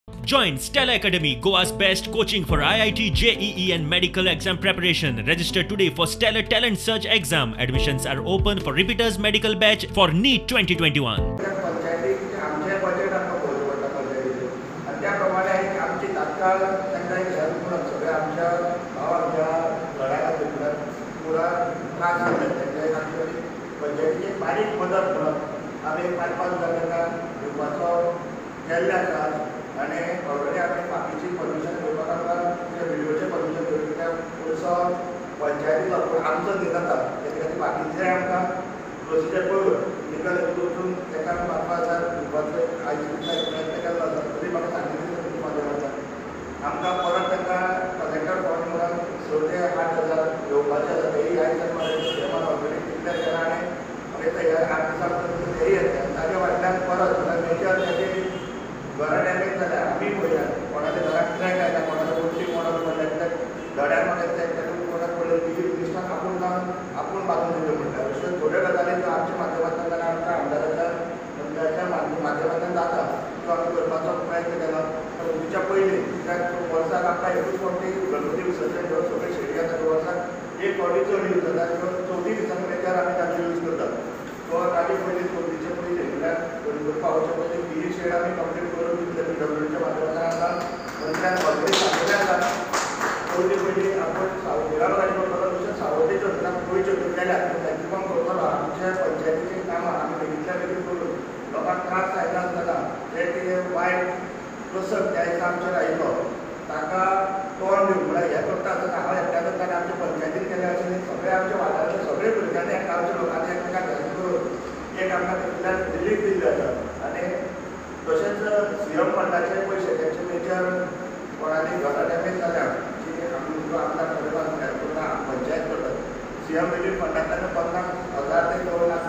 Join Stella Academy, Goa's best coaching for IIT, JEE and medical exam preparation. Register today for Stellar Talent Search exam. Admissions are open for repeaters medical batch for NEET 2021. आणि already आम्ही बाकीची permission घेवपाक आमकां व्हिडिओचें permission घेवपाक पयसो पंचायतीचो आमचो दिता तेजे खातीर बाकीचे आमकां प्रोसिजर पळोवन लिगल वचून ताका आमी 5,000 दिवपाचो आयज प्रयत्न केल्लो आसा तरी म्हाका सांगिल्लें तुमच्या माध्यमांतल्यान आमकां परत ताका कलेक्टर फॉर्म म्हणून 6 ते 8,000 घेवपाचें आसा तेही आयज म्हाका ऑलरेडी डिक्लेअर केला आनी म्हाका तयार 8 दिसां तेही येता ताजे फाटल्यान परत मेजर तेजे घरा डॅमेज जाल्या आमी पळयल्या कोणाच्या घराक क्रॅक आयला कोणाच्या गोष्टी कोणाक पडल्या धड्यान म्हाका कोणाक पडले ती लिस्टान आपूण बांदून दिल्यो म्हणटा अश्यो थोड्यो गजाली आमच्या माध्यमांतल्यान आमकां आमदाराच्या मंत्र्याच्या माध्यमांतल्यान जाता त्यो आमी करपाचो प्रयत्न केलो तुमच्या पयलीं कित्याक वर्साक आमकां एकूच फावटी गणपती विसर्जन घेवन सगळे शेडी आसा त्या वर्साक एक फावटी चड यूज जाता त्यो 34 दिसांक मेजर आमी ताचो यूज करतात तो ताजे पयलीं 34चे पयलीं म्हळ्यार गणपती पावोवचे पयलीं ही शेड आमी कंप्लीट करून दितले PWDच्या माध्यमांतल्यान आमकां मंत्र्यान ऑलरेडी सांगिल्लें आसा पयलीं आपूण सावयवेरार गाडी करतलो तशेंच सावड्डेच्यो गोंयच्यो केल्यात मॅक्सिमम करतलो आमच्या पंचायतीचीं कामां आमी बेगींतल्या बेगीन करून लोकांक त्रास जायना आसतना जे कितें वायट प्रसंग त्या दिसा आमचेर आयिल्लो ताका तोंड दिवंक म्हळ्यार हें करता आसतना हांव एकट्या करता आमच्या पंचायतीन केलें अशें न्ही सगळे आमच्या वाठारांतले सगळे भुरग्यांनी एकाच्या लोकांनी एकमेकाक हेल्प करून एक आमकां तितूंतल्यान रिलीफ दिल्ली आसा आनी तशेंच सीएम फंडाचे पयशे तेचे मेजर कोणाली घरां डॅमेज जाल्या जी आमी तुमकां आमदार हेल्प करून पंचायत करतात सीएम रिलीफ फंडांतल्यान 50,000 ते 2 लाख